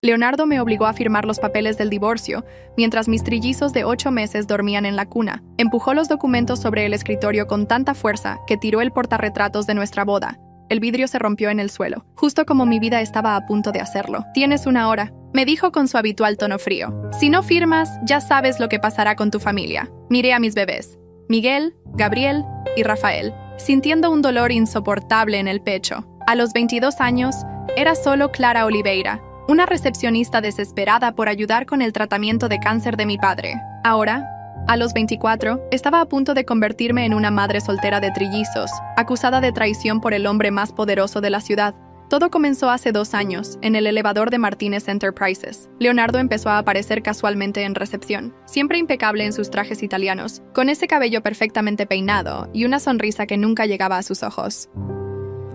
Leonardo me obligó a firmar los papeles del divorcio, mientras mis trillizos de 8 meses dormían en la cuna. Empujó los documentos sobre el escritorio con tanta fuerza que tiró el portarretratos de nuestra boda. El vidrio se rompió en el suelo, justo como mi vida estaba a punto de hacerlo. «Tienes una hora», me dijo con su habitual tono frío. «Si no firmas, ya sabes lo que pasará con tu familia». Miré a mis bebés, Miguel, Gabriel y Rafael, sintiendo un dolor insoportable en el pecho. A los 22 años, era solo Clara Oliveira, una recepcionista desesperada por ayudar con el tratamiento de cáncer de mi padre. Ahora, a los 24, estaba a punto de convertirme en una madre soltera de trillizos, acusada de traición por el hombre más poderoso de la ciudad. Todo comenzó hace 2 años, en el elevador de Martínez Enterprises. Leonardo empezó a aparecer casualmente en recepción, siempre impecable en sus trajes italianos, con ese cabello perfectamente peinado y una sonrisa que nunca llegaba a sus ojos.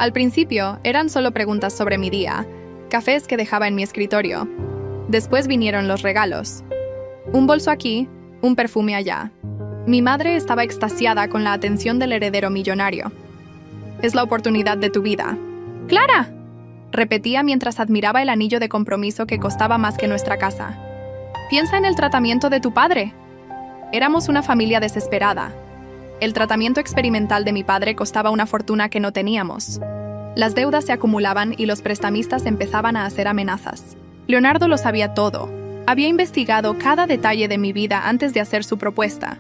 Al principio, eran solo preguntas sobre mi día, cafés que dejaba en mi escritorio. Después vinieron los regalos. Un bolso aquí, un perfume allá. Mi madre estaba extasiada con la atención del heredero millonario. «Es la oportunidad de tu vida». «¡Clara!», repetía mientras admiraba el anillo de compromiso que costaba más que nuestra casa. «Piensa en el tratamiento de tu padre». Éramos una familia desesperada. El tratamiento experimental de mi padre costaba una fortuna que no teníamos. Las deudas se acumulaban y los prestamistas empezaban a hacer amenazas. Leonardo lo sabía todo. Había investigado cada detalle de mi vida antes de hacer su propuesta.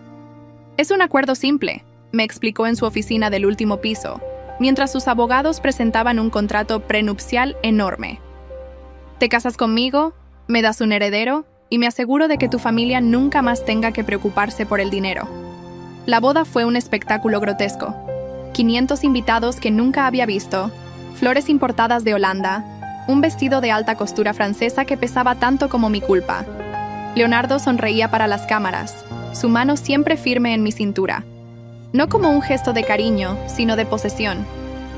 «Es un acuerdo simple», me explicó en su oficina del último piso, mientras sus abogados presentaban un contrato prenupcial enorme. «Te casas conmigo, me das un heredero y me aseguro de que tu familia nunca más tenga que preocuparse por el dinero». La boda fue un espectáculo grotesco. 500 invitados que nunca había visto, flores importadas de Holanda, un vestido de alta costura francesa que pesaba tanto como mi culpa. Leonardo sonreía para las cámaras, su mano siempre firme en mi cintura. No como un gesto de cariño, sino de posesión.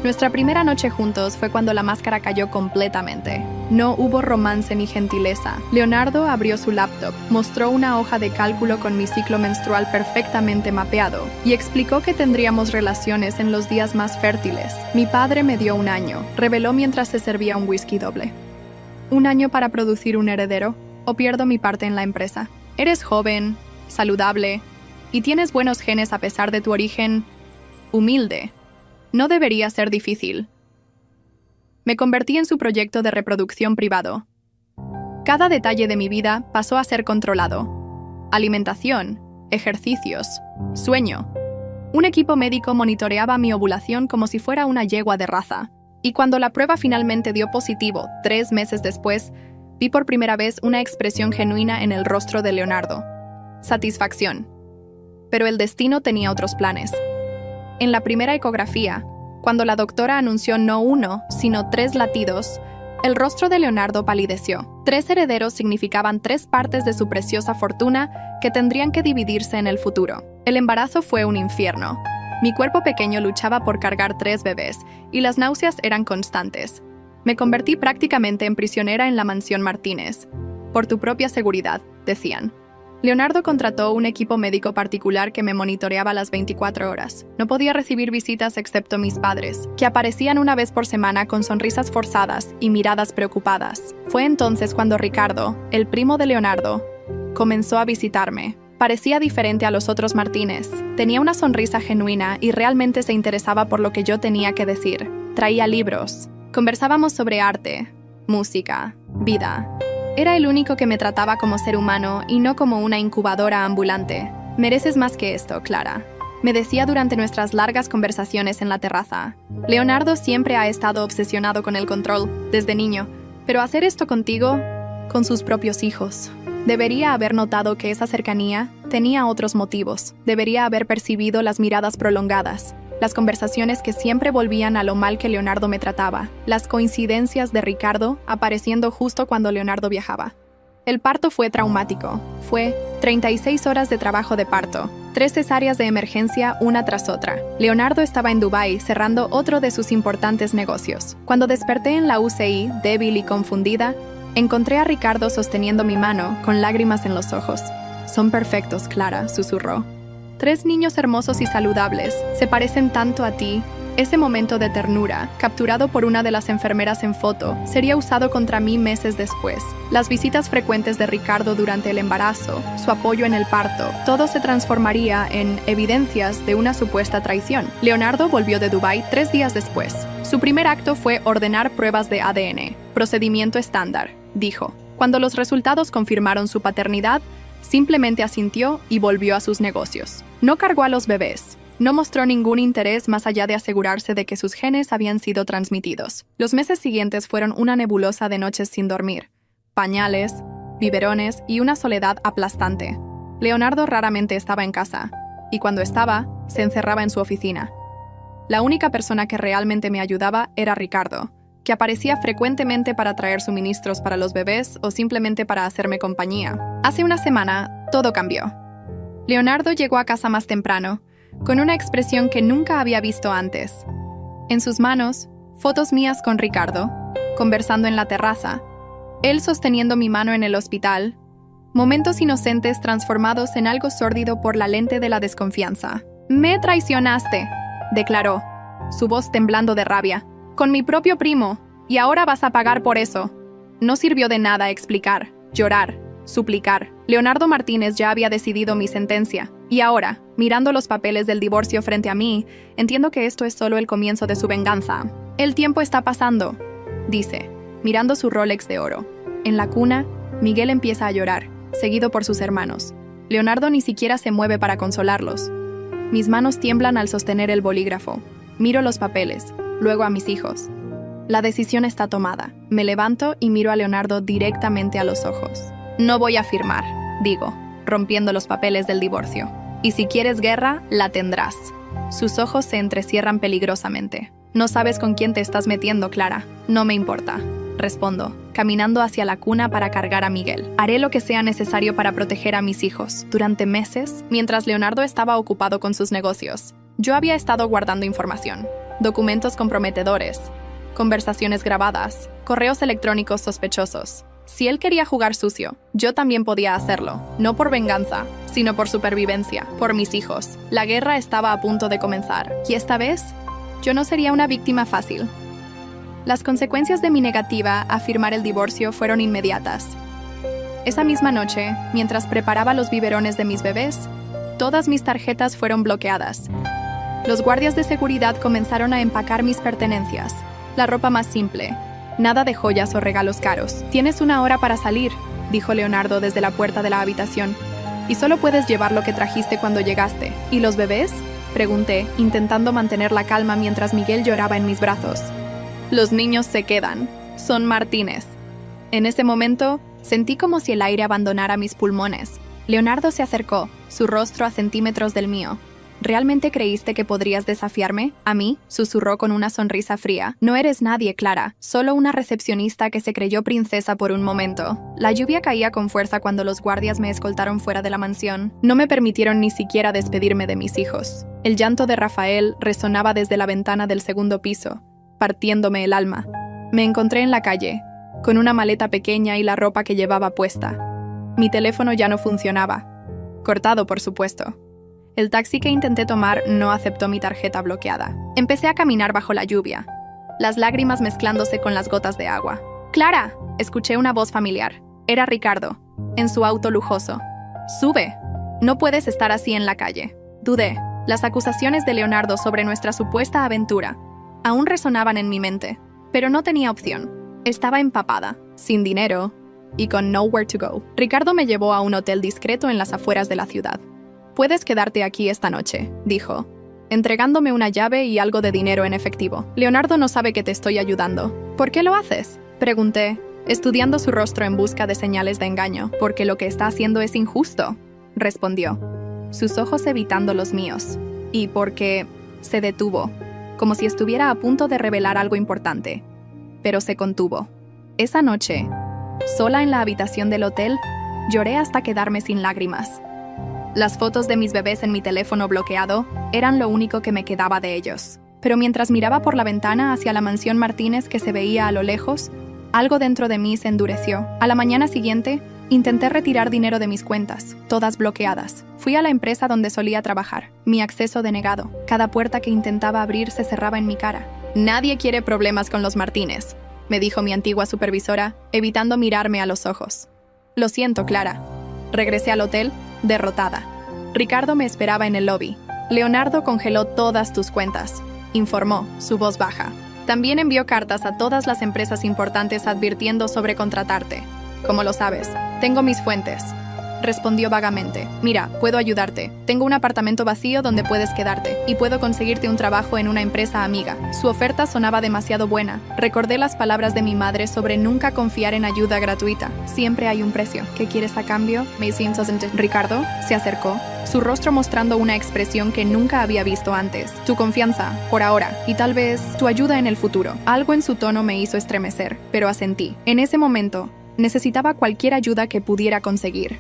Nuestra primera noche juntos fue cuando la máscara cayó completamente. No hubo romance ni gentileza. Leonardo abrió su laptop, mostró una hoja de cálculo con mi ciclo menstrual perfectamente mapeado y explicó que tendríamos relaciones en los días más fértiles. Mi padre me dio 1 año, reveló mientras se servía un whisky doble. «¿1 año para producir un heredero? ¿O pierdo mi parte en la empresa? Eres joven, saludable y tienes buenos genes a pesar de tu origen humilde. No debería ser difícil». Me convertí en su proyecto de reproducción privado. Cada detalle de mi vida pasó a ser controlado. Alimentación, ejercicios, sueño. Un equipo médico monitoreaba mi ovulación como si fuera una yegua de raza. Y cuando la prueba finalmente dio positivo, 3 meses después, vi por primera vez una expresión genuina en el rostro de Leonardo. Satisfacción. Pero el destino tenía otros planes. En la primera ecografía, cuando la doctora anunció no 1, sino 3 latidos, el rostro de Leonardo palideció. 3 herederos significaban 3 partes de su preciosa fortuna que tendrían que dividirse en el futuro. El embarazo fue un infierno. Mi cuerpo pequeño luchaba por cargar 3 bebés, y las náuseas eran constantes. Me convertí prácticamente en prisionera en la mansión Martínez. «Por tu propia seguridad», decían. Leonardo contrató un equipo médico particular que me monitoreaba las 24 horas. No podía recibir visitas excepto mis padres, que aparecían una vez por semana con sonrisas forzadas y miradas preocupadas. Fue entonces cuando Ricardo, el primo de Leonardo, comenzó a visitarme. Parecía diferente a los otros Martínez. Tenía una sonrisa genuina y realmente se interesaba por lo que yo tenía que decir. Traía libros. Conversábamos sobre arte, música, vida. Era el único que me trataba como ser humano y no como una incubadora ambulante. «Mereces más que esto, Clara», me decía durante nuestras largas conversaciones en la terraza. «Leonardo siempre ha estado obsesionado con el control, desde niño, pero hacer esto contigo, con sus propios hijos. Debería haber notado que esa cercanía tenía otros motivos. Debería haber percibido las miradas prolongadas, las conversaciones que siempre volvían a lo mal que Leonardo me trataba, las coincidencias de Ricardo apareciendo justo cuando Leonardo viajaba. El parto fue traumático. Fue 36 horas de trabajo de parto, 3 cesáreas de emergencia una tras otra. Leonardo estaba en Dubái cerrando otro de sus importantes negocios. Cuando desperté en la UCI, débil y confundida, encontré a Ricardo sosteniendo mi mano con lágrimas en los ojos. «Son perfectos, Clara», susurró. «3 niños hermosos y saludables, se parecen tanto a ti, Ese momento de ternura, capturado por una de las enfermeras en foto, sería usado contra mí meses después. Las visitas frecuentes de Ricardo durante el embarazo, su apoyo en el parto, todo se transformaría en evidencias de una supuesta traición. Leonardo volvió de Dubái 3 días después. Su primer acto fue ordenar pruebas de ADN. Procedimiento estándar, dijo. Cuando los resultados confirmaron su paternidad, simplemente asintió y volvió a sus negocios. No cargó a los bebés. No mostró ningún interés más allá de asegurarse de que sus genes habían sido transmitidos. Los meses siguientes fueron una nebulosa de noches sin dormir, pañales, biberones y una soledad aplastante. Leonardo raramente estaba en casa, y cuando estaba, se encerraba en su oficina. La única persona que realmente me ayudaba era Ricardo, que aparecía frecuentemente para traer suministros para los bebés o simplemente para hacerme compañía. Hace una semana, todo cambió. Leonardo llegó a casa más temprano, con una expresión que nunca había visto antes. En sus manos, fotos mías con Ricardo, conversando en la terraza, él sosteniendo mi mano en el hospital, momentos inocentes transformados en algo sórdido por la lente de la desconfianza. «Me traicionaste», declaró, su voz temblando de rabia. «Con mi propio primo, y ahora vas a pagar por eso». No sirvió de nada explicar, llorar, suplicar. Leonardo Martínez ya había decidido mi sentencia. Y ahora, mirando los papeles del divorcio frente a mí, entiendo que esto es solo el comienzo de su venganza. «El tiempo está pasando», dice, mirando su Rolex de oro. En la cuna, Miguel empieza a llorar, seguido por sus hermanos. Leonardo ni siquiera se mueve para consolarlos. Mis manos tiemblan al sostener el bolígrafo. Miro los papeles, luego a mis hijos. La decisión está tomada. Me levanto y miro a Leonardo directamente a los ojos. «No voy a firmar», digo, rompiendo los papeles del divorcio. «Y si quieres guerra, la tendrás». Sus ojos se entrecierran peligrosamente. «No sabes con quién te estás metiendo, Clara». «No me importa», respondo, caminando hacia la cuna para cargar a Miguel. Haré lo que sea necesario para proteger a mis hijos. Durante meses, mientras Leonardo estaba ocupado con sus negocios, yo había estado guardando información, documentos comprometedores, conversaciones grabadas, correos electrónicos sospechosos. Si él quería jugar sucio, yo también podía hacerlo, no por venganza, sino por supervivencia, por mis hijos. La guerra estaba a punto de comenzar, y esta vez, yo no sería una víctima fácil. Las consecuencias de mi negativa a firmar el divorcio fueron inmediatas. Esa misma noche, mientras preparaba los biberones de mis bebés, todas mis tarjetas fueron bloqueadas. Los guardias de seguridad comenzaron a empacar mis pertenencias, la ropa más simple, nada de joyas o regalos caros. «Tienes 1 hora para salir», dijo Leonardo desde la puerta de la habitación, «y solo puedes llevar lo que trajiste cuando llegaste». «¿Y los bebés?», pregunté, intentando mantener la calma mientras Miguel lloraba en mis brazos. «Los niños se quedan. Son Martínez». En ese momento, sentí como si el aire abandonara mis pulmones. Leonardo se acercó, su rostro a centímetros del mío. «¿Realmente creíste que podrías desafiarme? ¿A mí?», susurró con una sonrisa fría. «No eres nadie, Clara, solo una recepcionista que se creyó princesa por un momento». La lluvia caía con fuerza cuando los guardias me escoltaron fuera de la mansión. No me permitieron ni siquiera despedirme de mis hijos. El llanto de Rafael resonaba desde la ventana del 2º piso, partiéndome el alma. Me encontré en la calle, con una maleta pequeña y la ropa que llevaba puesta. Mi teléfono ya no funcionaba. Cortado, por supuesto. El taxi que intenté tomar no aceptó mi tarjeta bloqueada. Empecé a caminar bajo la lluvia, las lágrimas mezclándose con las gotas de agua. «¡Clara!», escuché una voz familiar. Era Ricardo, en su auto lujoso. «Sube. No puedes estar así en la calle». Dudé. Las acusaciones de Leonardo sobre nuestra supuesta aventura aún resonaban en mi mente, pero no tenía opción. Estaba empapada, sin dinero y con nowhere to go. Ricardo me llevó a un hotel discreto en las afueras de la ciudad. «Puedes quedarte aquí esta noche», dijo, entregándome una llave y algo de dinero en efectivo. «Leonardo no sabe que te estoy ayudando». «¿Por qué lo haces?», pregunté, estudiando su rostro en busca de señales de engaño. «Porque lo que está haciendo es injusto», respondió, sus ojos evitando los míos. «Y porque…» se detuvo, como si estuviera a punto de revelar algo importante, pero se contuvo. Esa noche, sola en la habitación del hotel, lloré hasta quedarme sin lágrimas. Las fotos de mis bebés en mi teléfono bloqueado eran lo único que me quedaba de ellos. Pero mientras miraba por la ventana hacia la mansión Martínez que se veía a lo lejos, algo dentro de mí se endureció. A la mañana siguiente, intenté retirar dinero de mis cuentas, todas bloqueadas. Fui a la empresa donde solía trabajar. Mi acceso denegado. Cada puerta que intentaba abrir se cerraba en mi cara. Nadie quiere problemas con los Martínez, me dijo mi antigua supervisora, evitando mirarme a los ojos. Lo siento, Clara. Regresé al hotel, derrotada. Ricardo me esperaba en el lobby. Leonardo congeló todas tus cuentas, informó, su voz baja. También envió cartas a todas las empresas importantes advirtiendo sobre contratarte. ¿Cómo lo sabes? Tengo mis fuentes. Respondió vagamente. Mira, puedo ayudarte. Tengo un apartamento vacío donde puedes quedarte y puedo conseguirte un trabajo en una empresa amiga. Su oferta sonaba demasiado buena. Recordé las palabras de mi madre sobre nunca confiar en ayuda gratuita. Siempre hay un precio. ¿Qué quieres a cambio? Ricardo se acercó, su rostro mostrando una expresión que nunca había visto antes. Tu confianza, por ahora, y tal vez tu ayuda en el futuro. Algo en su tono me hizo estremecer, pero asentí. En ese momento, necesitaba cualquier ayuda que pudiera conseguir.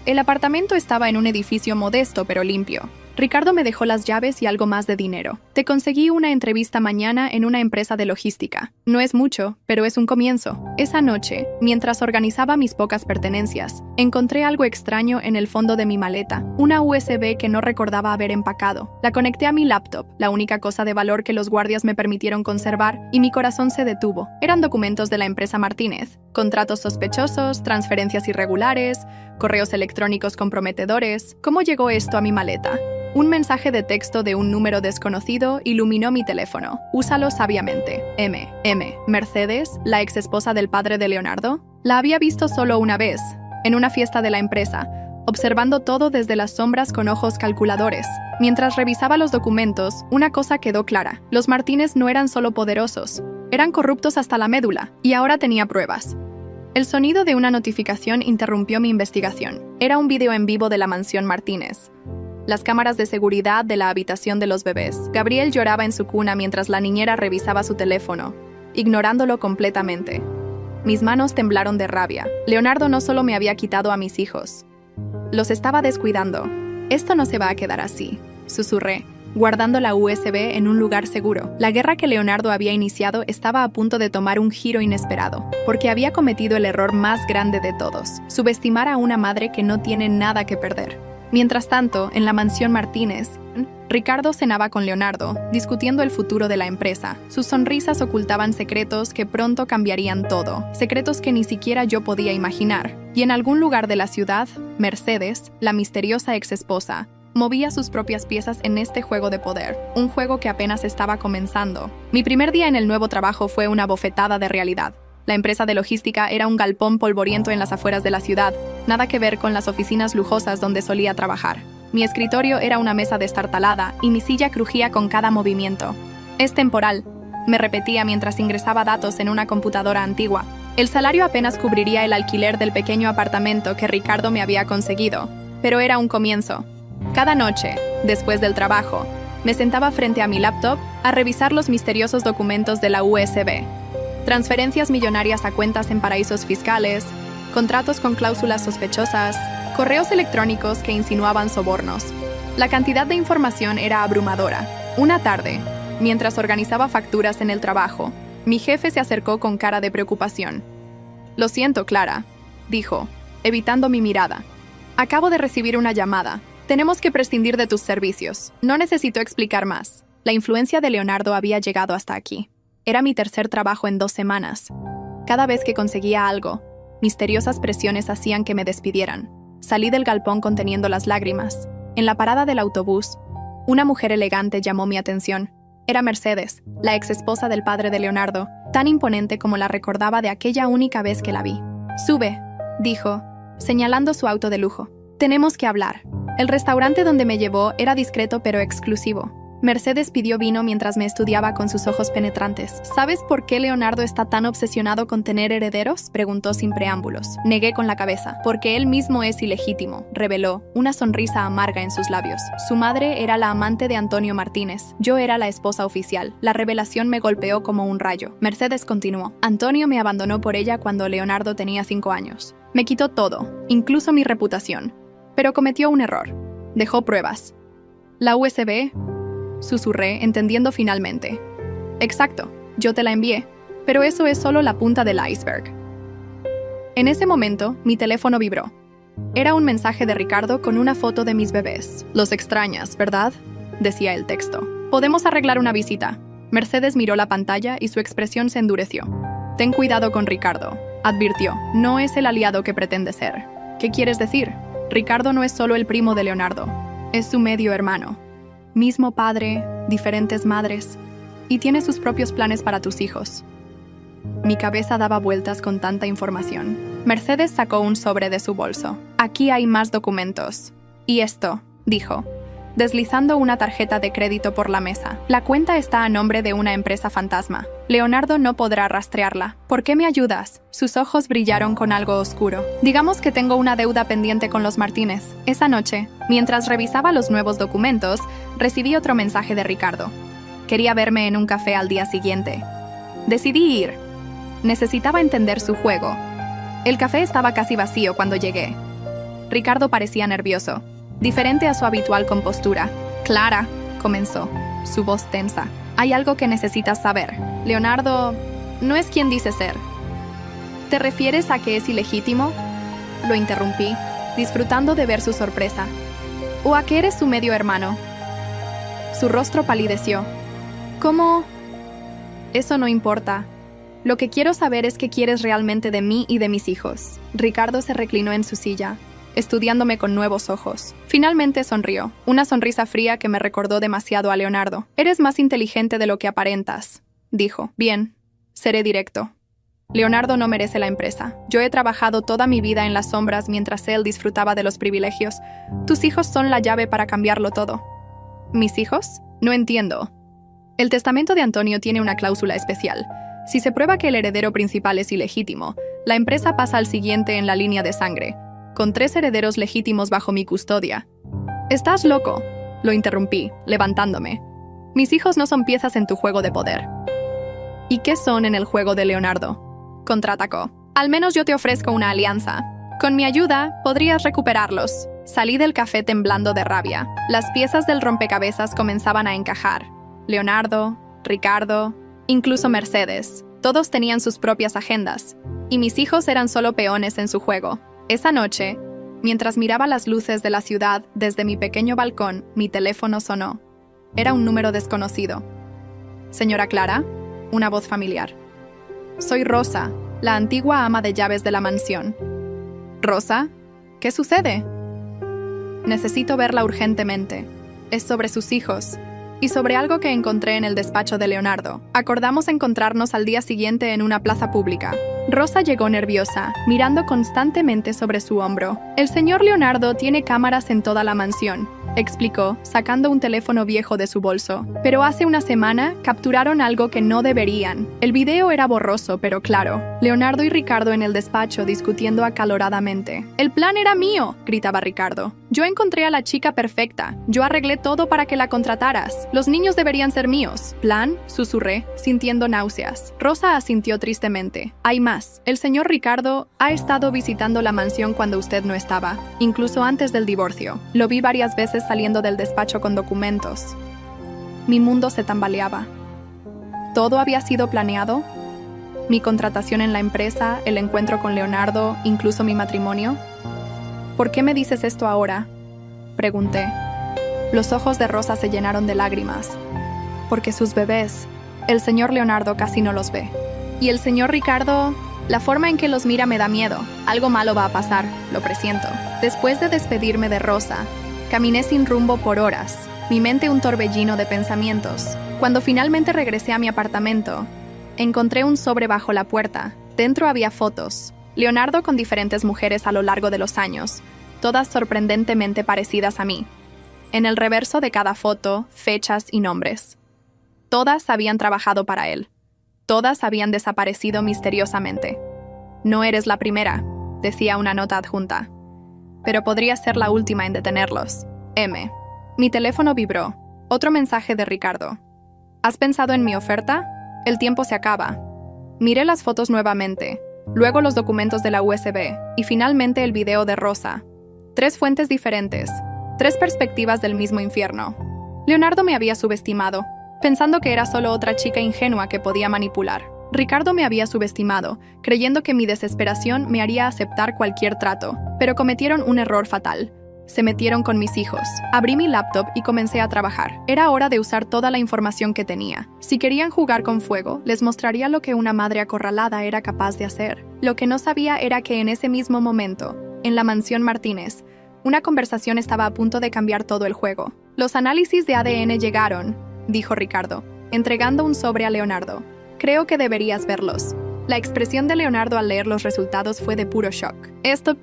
El apartamento estaba en un edificio modesto pero limpio. Ricardo me dejó las llaves y algo más de dinero. Te conseguí una entrevista mañana en una empresa de logística. No es mucho, pero es un comienzo. Esa noche, mientras organizaba mis pocas pertenencias, encontré algo extraño en el fondo de mi maleta. Una USB que no recordaba haber empacado. La conecté a mi laptop, la única cosa de valor que los guardias me permitieron conservar, y mi corazón se detuvo. Eran documentos de la empresa Martínez. Contratos sospechosos, transferencias irregulares, correos electrónicos comprometedores. ¿Cómo llegó esto a mi maleta? Un mensaje de texto de un número desconocido iluminó mi teléfono. Úsalo sabiamente. Mercedes, la ex esposa del padre de Leonardo. La había visto solo una vez, en una fiesta de la empresa, observando todo desde las sombras con ojos calculadores. Mientras revisaba los documentos, una cosa quedó clara. Los Martínez no eran solo poderosos, eran corruptos hasta la médula, y ahora tenía pruebas. El sonido de una notificación interrumpió mi investigación. Era un video en vivo de la mansión Martínez. Las cámaras de seguridad de la habitación de los bebés. Gabriel lloraba en su cuna mientras la niñera revisaba su teléfono, ignorándolo completamente. Mis manos temblaron de rabia. Leonardo no solo me había quitado a mis hijos, los estaba descuidando. Esto no se va a quedar así, susurré, guardando la USB en un lugar seguro. La guerra que Leonardo había iniciado estaba a punto de tomar un giro inesperado, porque había cometido el error más grande de todos: subestimar a una madre que no tiene nada que perder. Mientras tanto, en la mansión Martínez, Ricardo cenaba con Leonardo, discutiendo el futuro de la empresa. Sus sonrisas ocultaban secretos que pronto cambiarían todo, secretos que ni siquiera yo podía imaginar. Y en algún lugar de la ciudad, Mercedes, la misteriosa exesposa, movía sus propias piezas en este juego de poder, un juego que apenas estaba comenzando. Mi primer día en el nuevo trabajo fue una bofetada de realidad. La empresa de logística era un galpón polvoriento en las afueras de la ciudad, nada que ver con las oficinas lujosas donde solía trabajar. Mi escritorio era una mesa destartalada y mi silla crujía con cada movimiento. Es temporal, me repetía mientras ingresaba datos en una computadora antigua. El salario apenas cubriría el alquiler del pequeño apartamento que Ricardo me había conseguido, pero era un comienzo. Cada noche, después del trabajo, me sentaba frente a mi laptop a revisar los misteriosos documentos de la USB. Transferencias millonarias a cuentas en paraísos fiscales, contratos con cláusulas sospechosas, correos electrónicos que insinuaban sobornos. La cantidad de información era abrumadora. Una tarde, mientras organizaba facturas en el trabajo, mi jefe se acercó con cara de preocupación. «Lo siento, Clara», dijo, evitando mi mirada. «Acabo de recibir una llamada. Tenemos que prescindir de tus servicios. No necesito explicar más. La influencia de Leonardo había llegado hasta aquí. Era mi tercer trabajo en 2 semanas. Cada vez que conseguía algo, misteriosas presiones hacían que me despidieran. Salí del galpón conteniendo las lágrimas. En la parada del autobús, una mujer elegante llamó mi atención. Era Mercedes, la ex esposa del padre de Leonardo, tan imponente como la recordaba de aquella única vez que la vi. «Sube», dijo, señalando su auto de lujo. «Tenemos que hablar». El restaurante donde me llevó era discreto pero exclusivo. Mercedes pidió vino mientras me estudiaba con sus ojos penetrantes. «¿Sabes por qué Leonardo está tan obsesionado con tener herederos?», preguntó sin preámbulos. Negué con la cabeza. «Porque él mismo es ilegítimo», reveló, una sonrisa amarga en sus labios. Su madre era la amante de Antonio Martínez. Yo era la esposa oficial. La revelación me golpeó como un rayo. Mercedes continuó. «Antonio me abandonó por ella cuando Leonardo tenía 5 años. Me quitó todo, incluso mi reputación. Pero cometió un error. Dejó pruebas. La USB», susurré, entendiendo finalmente. «Exacto, yo te la envié, pero eso es solo la punta del iceberg». En ese momento, mi teléfono vibró. Era un mensaje de Ricardo con una foto de mis bebés. Los extrañas, ¿verdad? Decía el texto. Podemos arreglar una visita. Mercedes miró la pantalla y su expresión se endureció. Ten cuidado con Ricardo, advirtió. No es el aliado que pretende ser. ¿Qué quieres decir? Ricardo no es solo el primo de Leonardo. Es su medio hermano. Mismo padre, diferentes madres. Y tiene sus propios planes para tus hijos. Mi cabeza daba vueltas con tanta información. Mercedes sacó un sobre de su bolso. Aquí hay más documentos. Y esto, dijo, deslizando una tarjeta de crédito por la mesa. La cuenta está a nombre de una empresa fantasma. Leonardo no podrá rastrearla. ¿Por qué me ayudas? Sus ojos brillaron con algo oscuro. Digamos que tengo una deuda pendiente con los Martínez. Esa noche, mientras revisaba los nuevos documentos, recibí otro mensaje de Ricardo. Quería verme en un café al día siguiente. Decidí ir. Necesitaba entender su juego. El café estaba casi vacío cuando llegué. Ricardo parecía nervioso, diferente a su habitual compostura. Clara, comenzó, su voz tensa. Hay algo que necesitas saber. Leonardo no es quien dice ser. ¿Te refieres a que es ilegítimo? Lo interrumpí, disfrutando de ver su sorpresa. ¿O a que eres su medio hermano? Su rostro palideció. ¿Cómo? Eso no importa. Lo que quiero saber es qué quieres realmente de mí y de mis hijos. Ricardo se reclinó en su silla, estudiándome con nuevos ojos. Finalmente sonrió, una sonrisa fría que me recordó demasiado a Leonardo. Eres más inteligente de lo que aparentas, dijo. Bien, seré directo. Leonardo no merece la empresa. Yo he trabajado toda mi vida en las sombras mientras él disfrutaba de los privilegios. Tus hijos son la llave para cambiarlo todo. ¿Mis hijos? No entiendo. El testamento de Antonio tiene una cláusula especial. Si se prueba que el heredero principal es ilegítimo, la empresa pasa al siguiente en la línea de sangre, con 3 herederos legítimos bajo mi custodia. ¿Estás loco? Lo interrumpí, levantándome. Mis hijos no son piezas en tu juego de poder. ¿Y qué son en el juego de Leonardo? Contraatacó. Al menos yo te ofrezco una alianza. Con mi ayuda, podrías recuperarlos. Salí del café temblando de rabia. Las piezas del rompecabezas comenzaban a encajar. Leonardo, Ricardo, incluso Mercedes. Todos tenían sus propias agendas, y mis hijos eran solo peones en su juego. Esa noche, mientras miraba las luces de la ciudad desde mi pequeño balcón, mi teléfono sonó. Era un número desconocido. Señora Clara, una voz familiar. Soy Rosa, la antigua ama de llaves de la mansión. ¿Rosa? ¿Qué sucede? Necesito verla urgentemente. Es sobre sus hijos. Y sobre algo que encontré en el despacho de Leonardo. Acordamos encontrarnos al día siguiente en una plaza pública. Rosa llegó nerviosa, mirando constantemente sobre su hombro. El señor Leonardo tiene cámaras en toda la mansión, explicó, sacando un teléfono viejo de su bolso. Pero hace una semana capturaron algo que no deberían. El video era borroso, pero claro. Leonardo y Ricardo en el despacho discutiendo acaloradamente. «El plan era mío», gritaba Ricardo. «Yo encontré a la chica perfecta. Yo arreglé todo para que la contrataras. Los niños deberían ser míos». «¿Plan?», susurré, sintiendo náuseas. Rosa asintió tristemente. «Hay más. El señor Ricardo ha estado visitando la mansión cuando usted no estaba, incluso antes del divorcio. Lo vi varias veces saliendo del despacho con documentos». Mi mundo se tambaleaba. ¿Todo había sido planeado? ¿Mi contratación en la empresa, el encuentro con Leonardo, incluso mi matrimonio? «¿Por qué me dices esto ahora?», pregunté. Los ojos de Rosa se llenaron de lágrimas. «Porque sus bebés, el señor Leonardo casi no los ve. Y el señor Ricardo, la forma en que los mira me da miedo. Algo malo va a pasar, lo presiento». Después de despedirme de Rosa, caminé sin rumbo por horas, mi mente un torbellino de pensamientos. Cuando finalmente regresé a mi apartamento, encontré un sobre bajo la puerta. Dentro había fotos. Leonardo con diferentes mujeres a lo largo de los años, todas sorprendentemente parecidas a mí. En el reverso de cada foto, fechas y nombres. Todas habían trabajado para él. Todas habían desaparecido misteriosamente. «No eres la primera», decía una nota adjunta. «Pero podría ser la última en detenerlos. M». Mi teléfono vibró. Otro mensaje de Ricardo. «¿Has pensado en mi oferta? El tiempo se acaba». Miré las fotos nuevamente. Luego los documentos de la USB y finalmente el video de Rosa. 3 fuentes diferentes, 3 perspectivas del mismo infierno. Leonardo me había subestimado, pensando que era solo otra chica ingenua que podía manipular. Ricardo me había subestimado, creyendo que mi desesperación me haría aceptar cualquier trato, pero cometieron un error fatal. Se metieron con mis hijos. Abrí mi laptop y comencé a trabajar. Era hora de usar toda la información que tenía. Si querían jugar con fuego, les mostraría lo que una madre acorralada era capaz de hacer. Lo que no sabía era que en ese mismo momento, en la mansión Martínez, una conversación estaba a punto de cambiar todo el juego. Los análisis de ADN llegaron, dijo Ricardo, entregando un sobre a Leonardo. Creo que deberías verlos. La expresión de Leonardo al leer los resultados fue de puro shock. Esto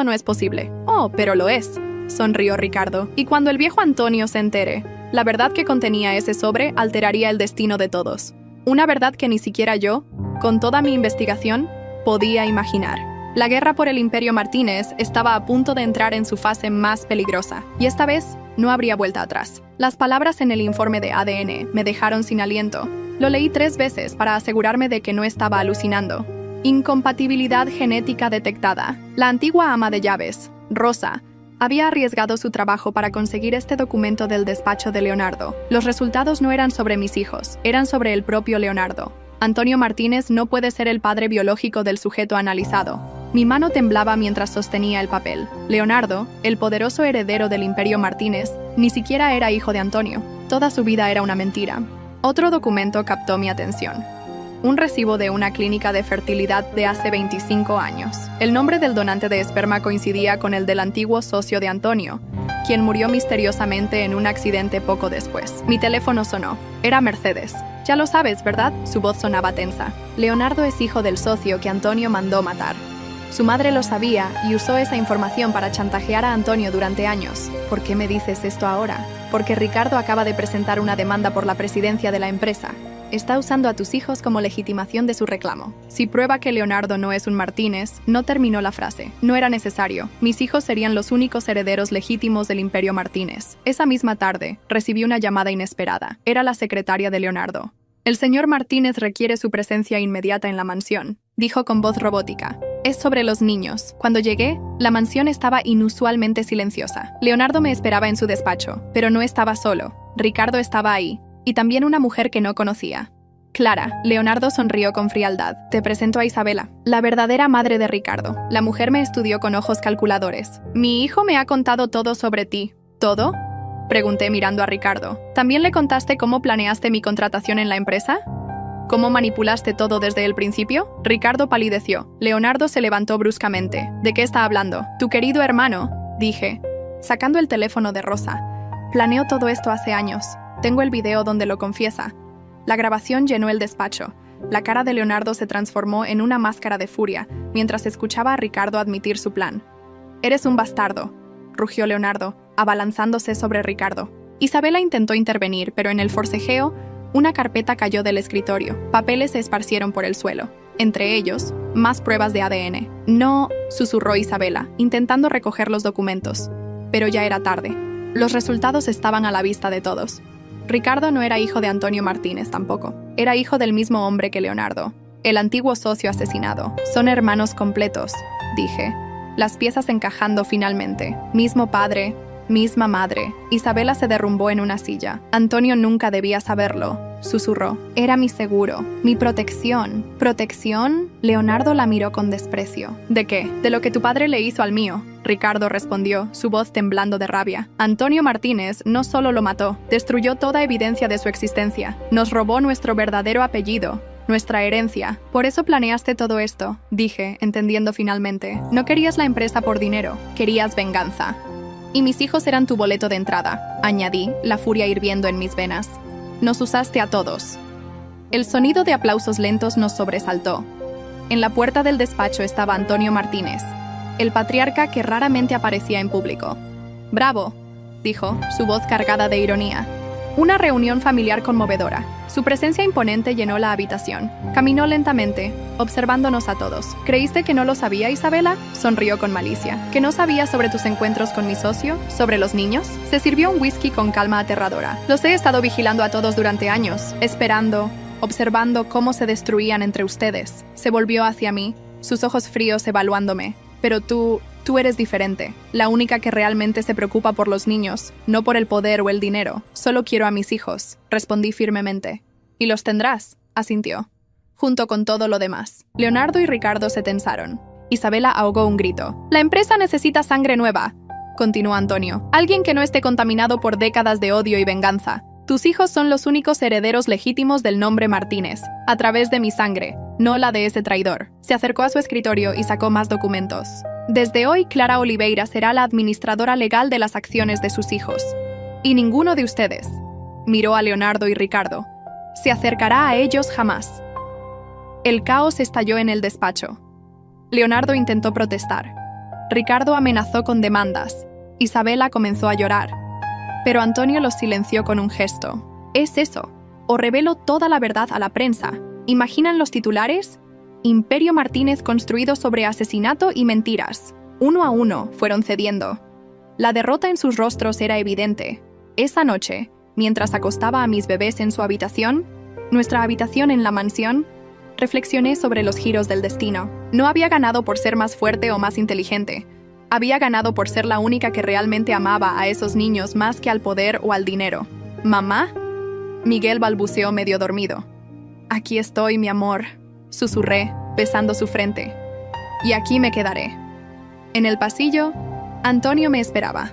no es posible. Oh, pero lo es, sonrió Ricardo. Y cuando el viejo Antonio se entere, la verdad que contenía ese sobre alteraría el destino de todos. Una verdad que ni siquiera yo, con toda mi investigación, podía imaginar. La guerra por el Imperio Martínez estaba a punto de entrar en su fase más peligrosa, y esta vez no habría vuelta atrás. Las palabras en el informe de ADN me dejaron sin aliento. Lo leí 3 veces para asegurarme de que no estaba alucinando. Incompatibilidad genética detectada. La antigua ama de llaves, Rosa, había arriesgado su trabajo para conseguir este documento del despacho de Leonardo. Los resultados no eran sobre mis hijos, eran sobre el propio Leonardo. Antonio Martínez no puede ser el padre biológico del sujeto analizado. Mi mano temblaba mientras sostenía el papel. Leonardo, el poderoso heredero del Imperio Martínez, ni siquiera era hijo de Antonio. Toda su vida era una mentira. Otro documento captó mi atención. Un recibo de una clínica de fertilidad de hace 25 años. El nombre del donante de esperma coincidía con el del antiguo socio de Antonio, quien murió misteriosamente en un accidente poco después. Mi teléfono sonó. Era Mercedes. Ya lo sabes, ¿verdad? Su voz sonaba tensa. Leonardo es hijo del socio que Antonio mandó matar. Su madre lo sabía y usó esa información para chantajear a Antonio durante años. ¿Por qué me dices esto ahora? Porque Ricardo acaba de presentar una demanda por la presidencia de la empresa. Está usando a tus hijos como legitimación de su reclamo. Si prueba que Leonardo no es un Martínez, no terminó la frase. No era necesario. Mis hijos serían los únicos herederos legítimos del Imperio Martínez. Esa misma tarde, recibí una llamada inesperada. Era la secretaria de Leonardo. El señor Martínez requiere su presencia inmediata en la mansión, dijo con voz robótica. Es sobre los niños. Cuando llegué, la mansión estaba inusualmente silenciosa. Leonardo me esperaba en su despacho, pero no estaba solo. Ricardo estaba ahí, y también una mujer que no conocía. Clara, Leonardo sonrió con frialdad. Te presento a Isabela, la verdadera madre de Ricardo. La mujer me estudió con ojos calculadores. Mi hijo me ha contado todo sobre ti. ¿Todo? Pregunté mirando a Ricardo. ¿También le contaste cómo planeaste mi contratación en la empresa? ¿Cómo manipulaste todo desde el principio? Ricardo palideció. Leonardo se levantó bruscamente. ¿De qué está hablando? Tu querido hermano, dije, sacando el teléfono de Rosa. Planeó todo esto hace años. Tengo el video donde lo confiesa. La grabación llenó el despacho. La cara de Leonardo se transformó en una máscara de furia mientras escuchaba a Ricardo admitir su plan. Eres un bastardo, rugió Leonardo, abalanzándose sobre Ricardo. Isabela intentó intervenir, pero en el forcejeo, una carpeta cayó del escritorio. Papeles se esparcieron por el suelo. Entre ellos, más pruebas de ADN. No, susurró Isabela, intentando recoger los documentos. Pero ya era tarde. Los resultados estaban a la vista de todos. Ricardo no era hijo de Antonio Martínez tampoco. Era hijo del mismo hombre que Leonardo, el antiguo socio asesinado. Son hermanos completos, dije. Las piezas encajando finalmente. Mismo padre, misma madre. Isabela se derrumbó en una silla. Antonio nunca debía saberlo, susurró. Era mi seguro, mi protección. ¿Protección? Leonardo la miró con desprecio. ¿De qué? De lo que tu padre le hizo al mío. Ricardo respondió, su voz temblando de rabia. Antonio Martínez no solo lo mató, destruyó toda evidencia de su existencia. Nos robó nuestro verdadero apellido, nuestra herencia. Por eso planeaste todo esto, dije, entendiendo finalmente. No querías la empresa por dinero, querías venganza. Y mis hijos eran tu boleto de entrada, añadí, la furia hirviendo en mis venas. Nos usaste a todos. El sonido de aplausos lentos nos sobresaltó. En la puerta del despacho estaba Antonio Martínez, el patriarca que raramente aparecía en público. «Bravo», dijo, su voz cargada de ironía. Una reunión familiar conmovedora. Su presencia imponente llenó la habitación. Caminó lentamente, observándonos a todos. ¿Creíste que no lo sabía, Isabela? Sonrió con malicia. ¿Que no sabía sobre tus encuentros con mi socio? ¿Sobre los niños? Se sirvió un whisky con calma aterradora. Los he estado vigilando a todos durante años, esperando, observando cómo se destruían entre ustedes. Se volvió hacia mí, sus ojos fríos evaluándome. Pero tú eres diferente, la única que realmente se preocupa por los niños, no por el poder o el dinero. Solo quiero a mis hijos, respondí firmemente. Y los tendrás, asintió. junto con todo lo demás. Leonardo y Ricardo se tensaron. Isabela ahogó un grito. «La empresa necesita sangre nueva», continuó Antonio. «Alguien que no esté contaminado por décadas de odio y venganza. Tus hijos son los únicos herederos legítimos del nombre Martínez, a través de mi sangre, no la de ese traidor». Se acercó a su escritorio y sacó más documentos. «Desde hoy, Clara Oliveira será la administradora legal de las acciones de sus hijos. Y ninguno de ustedes», miró a Leonardo y Ricardo, «se acercará a ellos jamás». El caos estalló en el despacho. Leonardo intentó protestar. Ricardo amenazó con demandas. Isabela comenzó a llorar. Pero Antonio los silenció con un gesto. «Es eso. O revelo toda la verdad a la prensa. ¿Imaginan los titulares? Imperio Martínez construido sobre asesinato y mentiras». Uno a uno fueron cediendo. La derrota en sus rostros era evidente. Esa noche, mientras acostaba a mis bebés en su habitación, nuestra habitación en la mansión, reflexioné sobre los giros del destino. No había ganado por ser más fuerte o más inteligente. Había ganado por ser la única que realmente amaba a esos niños más que al poder o al dinero. «¿Mamá?», Miguel balbuceó medio dormido. «Aquí estoy, mi amor», susurré, besando su frente. «Y aquí me quedaré». En el pasillo, Antonio me esperaba.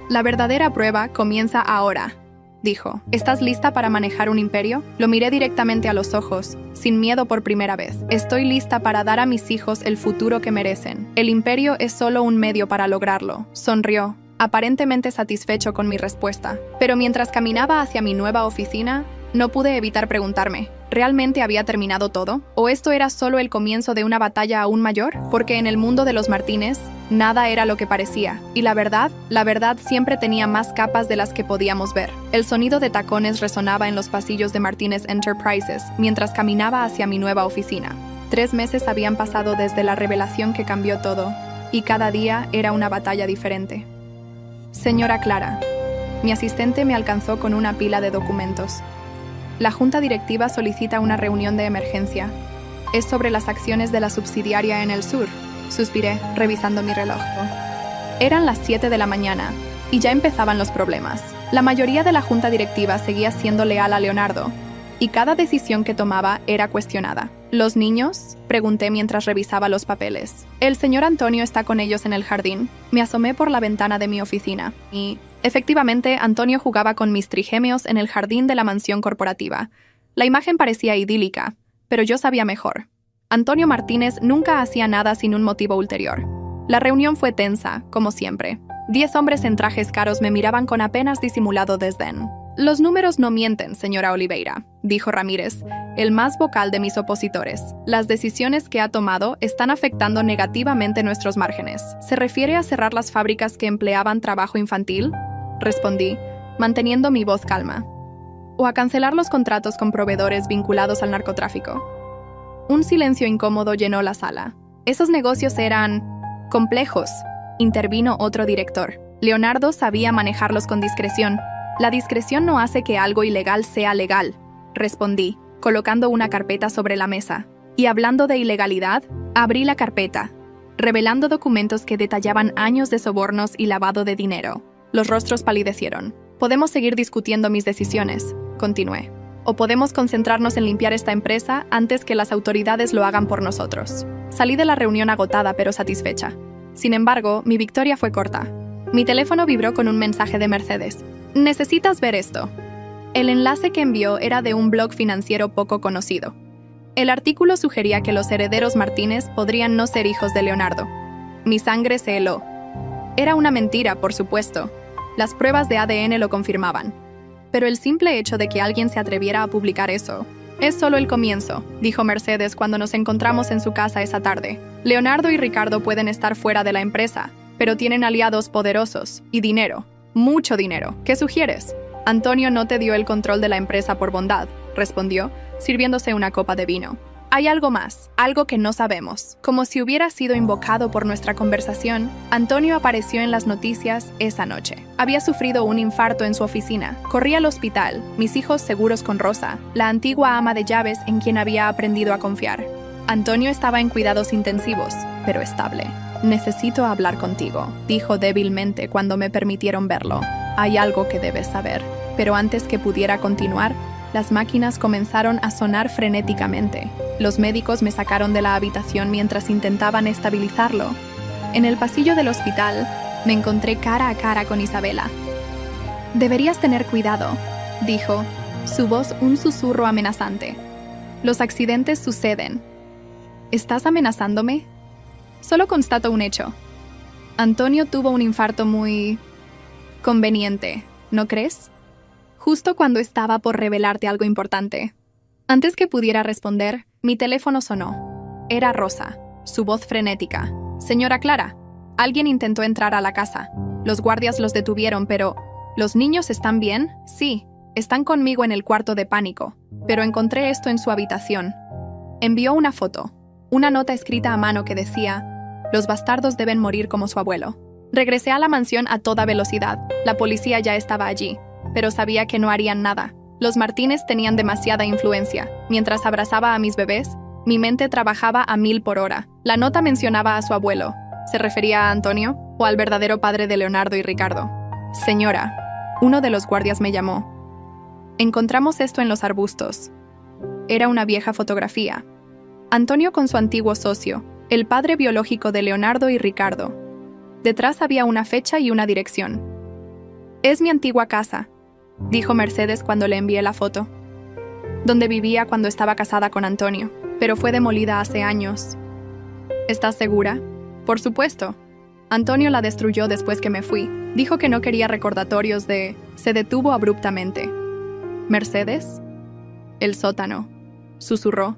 «La verdadera prueba comienza ahora», dijo. «¿Estás lista para manejar un imperio?». Lo miré directamente a los ojos, sin miedo por primera vez. «Estoy lista para dar a mis hijos el futuro que merecen. El imperio es solo un medio para lograrlo», sonrió, aparentemente satisfecho con mi respuesta. Pero mientras caminaba hacia mi nueva oficina, no pude evitar preguntarme, ¿realmente había terminado todo? ¿O esto era solo el comienzo de una batalla aún mayor? Porque en el mundo de los Martínez, nada era lo que parecía. Y la verdad siempre tenía más capas de las que podíamos ver. El sonido de tacones resonaba en los pasillos de Martínez Enterprises mientras caminaba hacia mi nueva oficina. 3 meses habían pasado desde la revelación que cambió todo, y cada día era una batalla diferente. «Señora Clara», mi asistente me alcanzó con una pila de documentos. «La Junta Directiva solicita una reunión de emergencia. Es sobre las acciones de la subsidiaria en el sur», suspiré, revisando mi reloj. Eran las 7 de la mañana, y ya empezaban los problemas. La mayoría de la Junta Directiva seguía siendo leal a Leonardo, y cada decisión que tomaba era cuestionada. «¿Los niños?», pregunté mientras revisaba los papeles. «El señor Antonio está con ellos en el jardín». Me asomé por la ventana de mi oficina, y efectivamente, Antonio jugaba con mis trigémeos en el jardín de la mansión corporativa. La imagen parecía idílica, pero yo sabía mejor. Antonio Martínez nunca hacía nada sin un motivo ulterior. La reunión fue tensa, como siempre. 10 hombres en trajes caros me miraban con apenas disimulado desdén. «Los números no mienten, señora Oliveira», dijo Ramírez, el más vocal de mis opositores. «Las decisiones que ha tomado están afectando negativamente nuestros márgenes». «¿Se refiere a cerrar las fábricas que empleaban trabajo infantil?», respondí, manteniendo mi voz calma. «¿O a cancelar los contratos con proveedores vinculados al narcotráfico?». Un silencio incómodo llenó la sala. «Esos negocios eran complejos», intervino otro director. «Leonardo sabía manejarlos con discreción». «La discreción no hace que algo ilegal sea legal», respondí, colocando una carpeta sobre la mesa. Y hablando de ilegalidad, abrí la carpeta, revelando documentos que detallaban años de sobornos y lavado de dinero. Los rostros palidecieron. «Podemos seguir discutiendo mis decisiones», continué. «O podemos concentrarnos en limpiar esta empresa antes que las autoridades lo hagan por nosotros». Salí de la reunión agotada pero satisfecha. Sin embargo, mi victoria fue corta. Mi teléfono vibró con un mensaje de Mercedes. «Necesitas ver esto». El enlace que envió era de un blog financiero poco conocido. El artículo sugería que los herederos Martínez podrían no ser hijos de Leonardo. Mi sangre se heló. Era una mentira, por supuesto. Las pruebas de ADN lo confirmaban. Pero el simple hecho de que alguien se atreviera a publicar eso es solo el comienzo, dijo Mercedes cuando nos encontramos en su casa esa tarde. «Leonardo y Ricardo pueden estar fuera de la empresa, pero tienen aliados poderosos y dinero. Mucho dinero. ¿Qué sugieres?». «Antonio no te dio el control de la empresa por bondad», respondió, sirviéndose una copa de vino. «Hay algo más, algo que no sabemos». Como si hubiera sido invocado por nuestra conversación, Antonio apareció en las noticias esa noche. Había sufrido un infarto en su oficina. Corrí al hospital, mis hijos seguros con Rosa, la antigua ama de llaves en quien había aprendido a confiar. Antonio estaba en cuidados intensivos, pero estable. «Necesito hablar contigo», dijo débilmente cuando me permitieron verlo. «Hay algo que debes saber». Pero antes que pudiera continuar, las máquinas comenzaron a sonar frenéticamente. Los médicos me sacaron de la habitación mientras intentaban estabilizarlo. En el pasillo del hospital, me encontré cara a cara con Isabela. «Deberías tener cuidado», dijo, su voz un susurro amenazante. «Los accidentes suceden». ¿Estás amenazándome? Solo constato un hecho. Antonio tuvo un infarto muy conveniente, ¿no crees? Justo cuando estaba por revelarte algo importante. Antes que pudiera responder, mi teléfono sonó. Era Rosa, su voz frenética. «Señora Clara, alguien intentó entrar a la casa. Los guardias los detuvieron, pero... ¿Los niños están bien? Sí, están conmigo en el cuarto de pánico, pero encontré esto en su habitación». Envió una foto, una nota escrita a mano que decía: «Los bastardos deben morir como su abuelo». Regresé a la mansión a toda velocidad. La policía ya estaba allí, pero sabía que no harían nada. Los Martínez tenían demasiada influencia. Mientras abrazaba a mis bebés, mi mente trabajaba a 1000 por hora. La nota mencionaba a su abuelo. ¿Se refería a Antonio o al verdadero padre de Leonardo y Ricardo? «Señora», uno de los guardias me llamó. «Encontramos esto en los arbustos». Era una vieja fotografía. Antonio con su antiguo socio, el padre biológico de Leonardo y Ricardo. Detrás había una fecha y una dirección. «Es mi antigua casa», dijo Mercedes cuando le envié la foto. «Donde vivía cuando estaba casada con Antonio, pero fue demolida hace años». «¿Estás segura?» «Por supuesto. Antonio la destruyó después que me fui. Dijo que no quería recordatorios de...». Se detuvo abruptamente. «¿Mercedes?» «El sótano», susurró.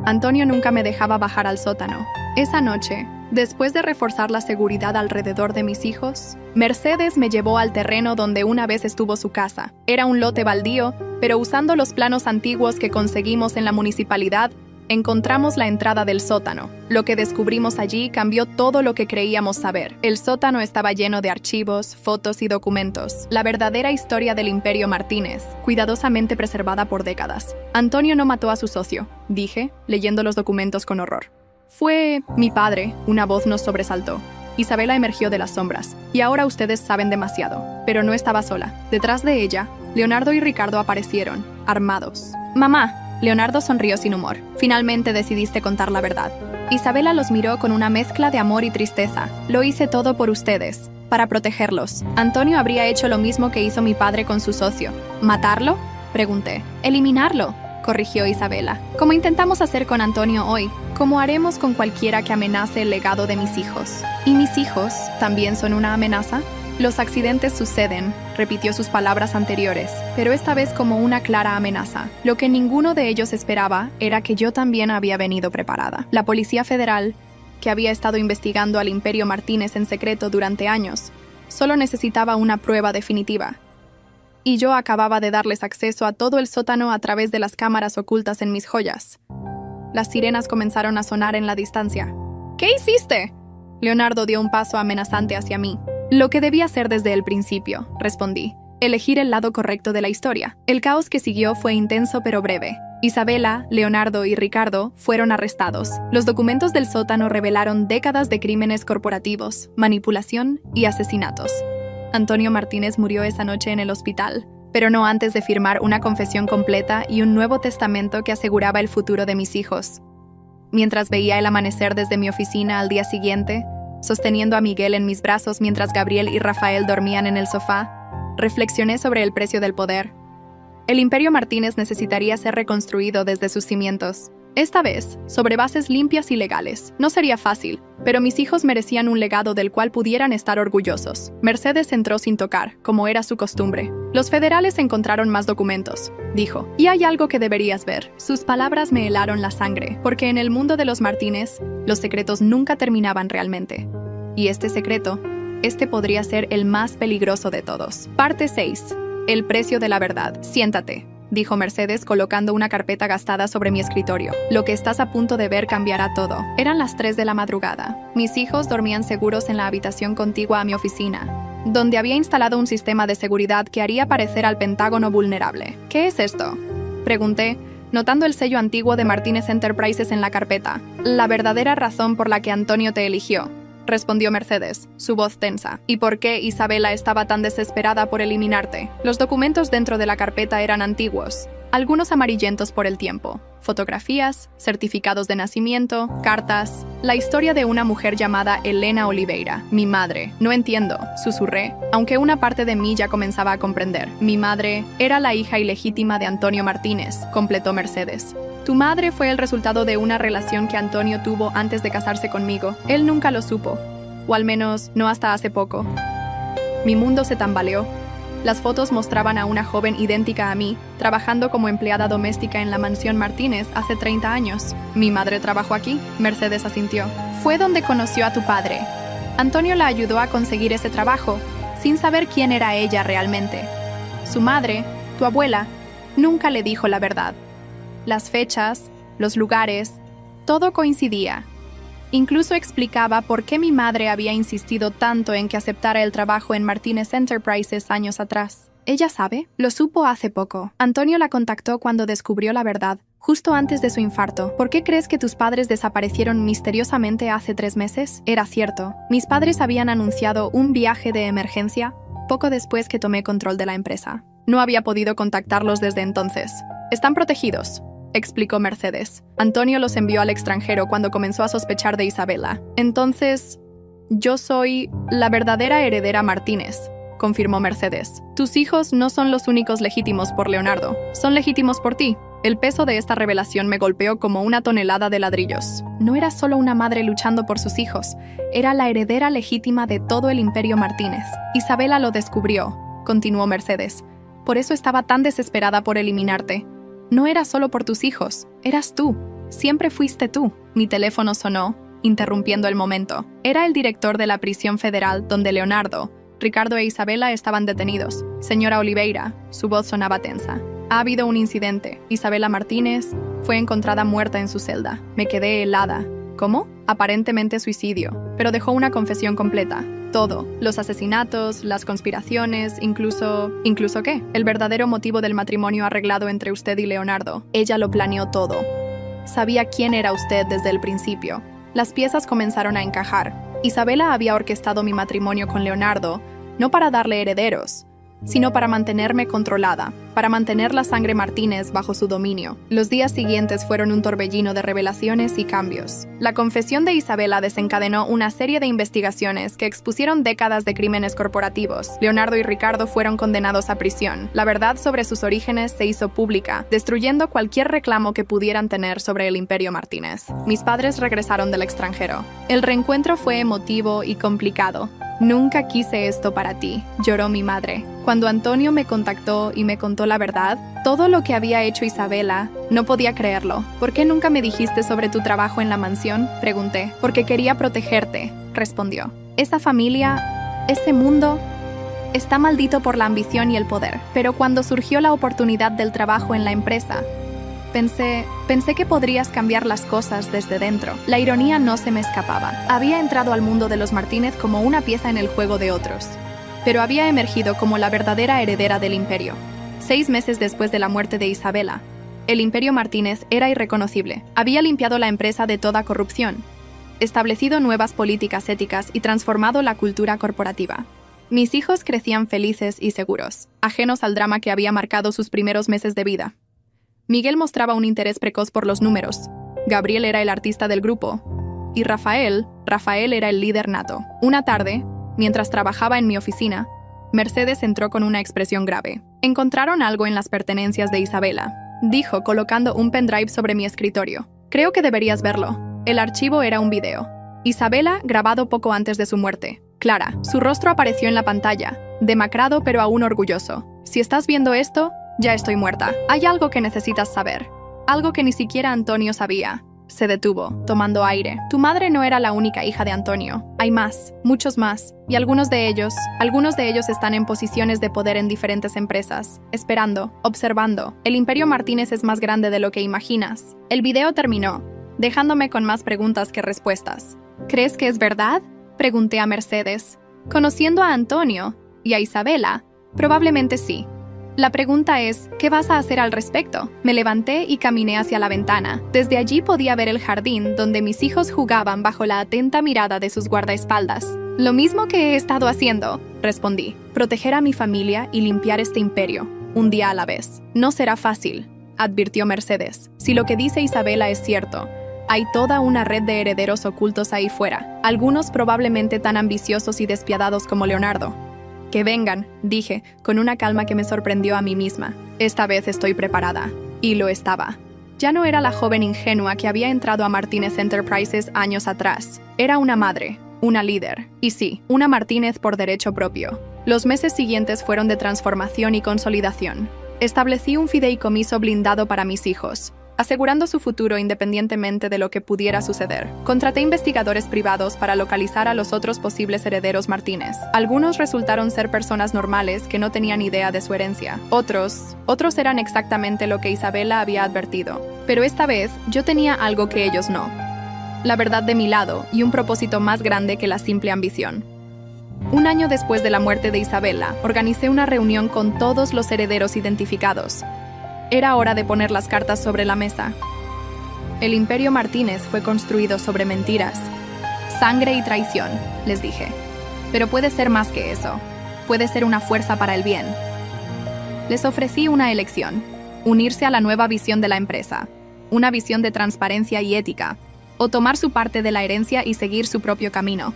Antonio nunca me dejaba bajar al sótano. Esa noche, después de reforzar la seguridad alrededor de mis hijos, Mercedes me llevó al terreno donde una vez estuvo su casa. Era un lote baldío, pero usando los planos antiguos que conseguimos en la municipalidad, encontramos la entrada del sótano. Lo que descubrimos allí cambió todo lo que creíamos saber. El sótano estaba lleno de archivos, fotos y documentos. La verdadera historia del Imperio Martínez, cuidadosamente preservada por décadas. «Antonio no mató a su socio», dije, leyendo los documentos con horror. «Fue mi padre», una voz nos sobresaltó. Isabela emergió de las sombras. «Y ahora ustedes saben demasiado». Pero no estaba sola. Detrás de ella, Leonardo y Ricardo aparecieron, armados. «Mamá», Leonardo sonrió sin humor. «Finalmente decidiste contar la verdad». Isabela los miró con una mezcla de amor y tristeza. «Lo hice todo por ustedes, para protegerlos. Antonio habría hecho lo mismo que hizo mi padre con su socio». «¿Matarlo?», pregunté. «Eliminarlo», corrigió Isabela. «Como intentamos hacer con Antonio hoy, como haremos con cualquiera que amenace el legado de mis hijos». «¿Y mis hijos también son una amenaza?» «Los accidentes suceden», repitió sus palabras anteriores, pero esta vez como una clara amenaza. Lo que ninguno de ellos esperaba era que yo también había venido preparada. La Policía Federal, que había estado investigando al Imperio Martínez en secreto durante años, solo necesitaba una prueba definitiva. Y yo acababa de darles acceso a todo el sótano a través de las cámaras ocultas en mis joyas. Las sirenas comenzaron a sonar en la distancia. «¿Qué hiciste?», Leonardo dio un paso amenazante hacia mí. «Lo que debía hacer desde el principio», respondí. «Elegir el lado correcto de la historia». El caos que siguió fue intenso pero breve. Isabela, Leonardo y Ricardo fueron arrestados. Los documentos del sótano revelaron décadas de crímenes corporativos, manipulación y asesinatos. Antonio Martínez murió esa noche en el hospital, pero no antes de firmar una confesión completa y un nuevo testamento que aseguraba el futuro de mis hijos. Mientras veía el amanecer desde mi oficina al día siguiente, sosteniendo a Miguel en mis brazos mientras Gabriel y Rafael dormían en el sofá, reflexioné sobre el precio del poder. El Imperio Martínez necesitaría ser reconstruido desde sus cimientos. Esta vez, sobre bases limpias y legales. No sería fácil, pero mis hijos merecían un legado del cual pudieran estar orgullosos. Mercedes entró sin tocar, como era su costumbre. «Los federales encontraron más documentos», dijo. «Y hay algo que deberías ver». Sus palabras me helaron la sangre, porque en el mundo de los Martínez, los secretos nunca terminaban realmente. Y este secreto, podría ser el más peligroso de todos. Parte 6. El precio de la verdad. «Siéntate», dijo Mercedes colocando una carpeta gastada sobre mi escritorio. «Lo que estás a punto de ver cambiará todo». Eran las 3 de la madrugada. Mis hijos dormían seguros en la habitación contigua a mi oficina, donde había instalado un sistema de seguridad que haría parecer al Pentágono vulnerable. «¿Qué es esto?», pregunté, notando el sello antiguo de Martínez Enterprises en la carpeta. «La verdadera razón por la que Antonio te eligió», respondió Mercedes, su voz tensa. «¿Y por qué Isabela estaba tan desesperada por eliminarte?» Los documentos dentro de la carpeta eran antiguos, algunos amarillentos por el tiempo. Fotografías, certificados de nacimiento, cartas, la historia de una mujer llamada Elena Oliveira. Mi madre. No entiendo, susurré, aunque una parte de mí ya comenzaba a comprender. Mi madre era la hija ilegítima de Antonio Martínez, completó Mercedes. Tu madre fue el resultado de una relación que Antonio tuvo antes de casarse conmigo. Él nunca lo supo, o al menos no hasta hace poco. Mi mundo se tambaleó. Las fotos mostraban a una joven idéntica a mí, trabajando como empleada doméstica en la mansión Martínez hace 30 años. ¿Mi madre trabajó aquí? Mercedes asintió. Fue donde conoció a tu padre. Antonio la ayudó a conseguir ese trabajo, sin saber quién era ella realmente. Su madre, tu abuela, nunca le dijo la verdad. Las fechas, los lugares, todo coincidía. Incluso explicaba por qué mi madre había insistido tanto en que aceptara el trabajo en Martínez Enterprises años atrás. ¿Ella sabe? Lo supo hace poco. Antonio la contactó cuando descubrió la verdad, justo antes de su infarto. ¿Por qué crees que tus padres desaparecieron misteriosamente hace 3 meses? Era cierto. Mis padres habían anunciado un viaje de emergencia poco después que tomé control de la empresa. No había podido contactarlos desde entonces. Están protegidos, explicó Mercedes. Antonio los envió al extranjero cuando comenzó a sospechar de Isabela. Entonces, yo soy la verdadera heredera Martínez, confirmó Mercedes. Tus hijos no son los únicos legítimos por Leonardo. Son legítimos por ti. El peso de esta revelación me golpeó como una tonelada de ladrillos. No era solo una madre luchando por sus hijos, era la heredera legítima de todo el imperio Martínez. Isabela lo descubrió, continuó Mercedes. Por eso estaba tan desesperada por eliminarte. No era solo por tus hijos, eras tú. Siempre fuiste tú. Mi teléfono sonó, interrumpiendo el momento. Era el director de la prisión federal donde Leonardo, Ricardo e Isabela estaban detenidos. Señora Oliveira, su voz sonaba tensa. Ha habido un incidente. Isabela Martínez fue encontrada muerta en su celda. Me quedé helada. ¿Cómo? Aparentemente suicidio, pero dejó una confesión completa. Todo, los asesinatos, las conspiraciones, incluso ¿qué? El verdadero motivo del matrimonio arreglado entre usted y Leonardo. Ella lo planeó todo. Sabía quién era usted desde el principio. Las piezas comenzaron a encajar. Isabela había orquestado mi matrimonio con Leonardo, no para darle herederos, sino para mantenerme controlada, para mantener la sangre Martínez bajo su dominio. Los días siguientes fueron un torbellino de revelaciones y cambios. La confesión de Isabela desencadenó una serie de investigaciones que expusieron décadas de crímenes corporativos. Leonardo y Ricardo fueron condenados a prisión. La verdad sobre sus orígenes se hizo pública, destruyendo cualquier reclamo que pudieran tener sobre el imperio Martínez. Mis padres regresaron del extranjero. El reencuentro fue emotivo y complicado. Nunca quise esto para ti, lloró mi madre. Cuando Antonio me contactó y me contó la verdad, todo lo que había hecho Isabela, no podía creerlo. ¿Por qué nunca me dijiste sobre tu trabajo en la mansión?, pregunté. Porque quería protegerte, respondió. Esa familia, ese mundo, está maldito por la ambición y el poder. Pero cuando surgió la oportunidad del trabajo en la empresa, Pensé que podrías cambiar las cosas desde dentro. La ironía no se me escapaba. Había entrado al mundo de los Martínez como una pieza en el juego de otros, pero había emergido como la verdadera heredera del imperio. 6 meses después de la muerte de Isabela, el imperio Martínez era irreconocible. Había limpiado la empresa de toda corrupción, establecido nuevas políticas éticas y transformado la cultura corporativa. Mis hijos crecían felices y seguros, ajenos al drama que había marcado sus primeros meses de vida. Miguel mostraba un interés precoz por los números. Gabriel era el artista del grupo. Y Rafael era el líder nato. Una tarde, mientras trabajaba en mi oficina, Mercedes entró con una expresión grave. Encontraron algo en las pertenencias de Isabela, dijo colocando un pendrive sobre mi escritorio. Creo que deberías verlo. El archivo era un video. Isabela, grabado poco antes de su muerte. Clara, su rostro apareció en la pantalla, demacrado pero aún orgulloso. Si estás viendo esto, ya estoy muerta. Hay algo que necesitas saber. Algo que ni siquiera Antonio sabía. Se detuvo, tomando aire. Tu madre no era la única hija de Antonio. Hay más, muchos más. Y algunos de ellos están en posiciones de poder en diferentes empresas, esperando, observando. El imperio Martínez es más grande de lo que imaginas. El video terminó, dejándome con más preguntas que respuestas. ¿Crees que es verdad?, pregunté a Mercedes. Conociendo a Antonio y a Isabela, probablemente sí. La pregunta es, ¿qué vas a hacer al respecto? Me levanté y caminé hacia la ventana. Desde allí podía ver el jardín donde mis hijos jugaban bajo la atenta mirada de sus guardaespaldas. Lo mismo que he estado haciendo, respondí. Proteger a mi familia y limpiar este imperio, un día a la vez. No será fácil, advirtió Mercedes. Si lo que dice Isabela es cierto, hay toda una red de herederos ocultos ahí fuera, algunos probablemente tan ambiciosos y despiadados como Leonardo. Que vengan, dije, con una calma que me sorprendió a mí misma. Esta vez estoy preparada. Y lo estaba. Ya no era la joven ingenua que había entrado a Martínez Enterprises años atrás. Era una madre, una líder, y sí, una Martínez por derecho propio. Los meses siguientes fueron de transformación y consolidación. Establecí un fideicomiso blindado para mis hijos, asegurando su futuro independientemente de lo que pudiera suceder. Contraté investigadores privados para localizar a los otros posibles herederos Martínez. Algunos resultaron ser personas normales que no tenían idea de su herencia. Otros eran exactamente lo que Isabela había advertido. Pero esta vez yo tenía algo que ellos no. La verdad de mi lado y un propósito más grande que la simple ambición. Un año después de la muerte de Isabela, organicé una reunión con todos los herederos identificados. Era hora de poner las cartas sobre la mesa. El Imperio Martínez fue construido sobre mentiras, sangre y traición, les dije. Pero puede ser más que eso. Puede ser una fuerza para el bien. Les ofrecí una elección: unirse a la nueva visión de la empresa, una visión de transparencia y ética, o tomar su parte de la herencia y seguir su propio camino.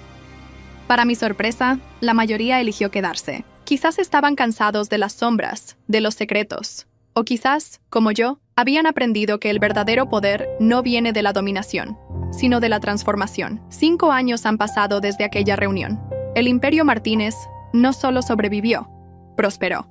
Para mi sorpresa, la mayoría eligió quedarse. Quizás estaban cansados de las sombras, de los secretos. O quizás, como yo, habían aprendido que el verdadero poder no viene de la dominación, sino de la transformación. 5 años han pasado desde aquella reunión. El Imperio Martínez no solo sobrevivió, prosperó.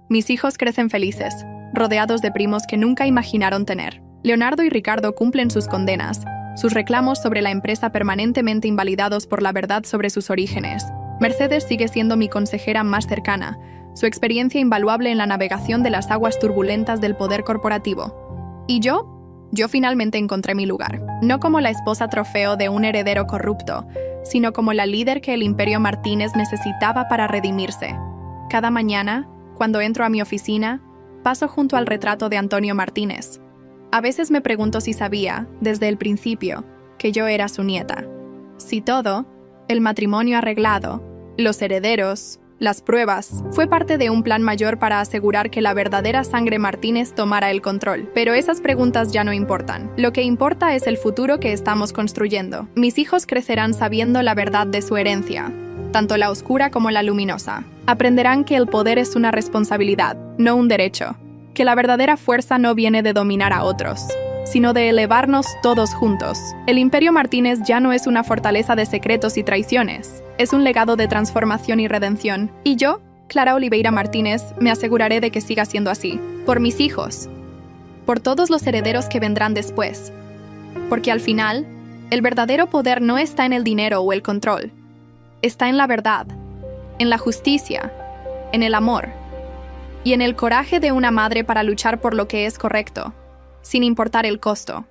Mis hijos crecen felices, rodeados de primos que nunca imaginaron tener. Leonardo y Ricardo cumplen sus condenas, sus reclamos sobre la empresa permanentemente invalidados por la verdad sobre sus orígenes. Mercedes sigue siendo mi consejera más cercana, su experiencia invaluable en la navegación de las aguas turbulentas del poder corporativo. Y yo finalmente encontré mi lugar, no como la esposa trofeo de un heredero corrupto, sino como la líder que el Imperio Martínez necesitaba para redimirse. Cada mañana, cuando entro a mi oficina, paso junto al retrato de Antonio Martínez. A veces me pregunto si sabía, desde el principio, que yo era su nieta. Si todo, el matrimonio arreglado, los herederos, las pruebas, fue parte de un plan mayor para asegurar que la verdadera sangre Martínez tomara el control. Pero esas preguntas ya no importan. Lo que importa es el futuro que estamos construyendo. Mis hijos crecerán sabiendo la verdad de su herencia, tanto la oscura como la luminosa. Aprenderán que el poder es una responsabilidad, no un derecho. Que la verdadera fuerza no viene de dominar a otros, sino de elevarnos todos juntos. El Imperio Martínez ya no es una fortaleza de secretos y traiciones. Es un legado de transformación y redención. Y yo, Clara Oliveira Martínez, me aseguraré de que siga siendo así. Por mis hijos. Por todos los herederos que vendrán después. Porque al final, el verdadero poder no está en el dinero o el control. Está en la verdad, en la justicia, en el amor y en el coraje de una madre para luchar por lo que es correcto, sin importar el costo.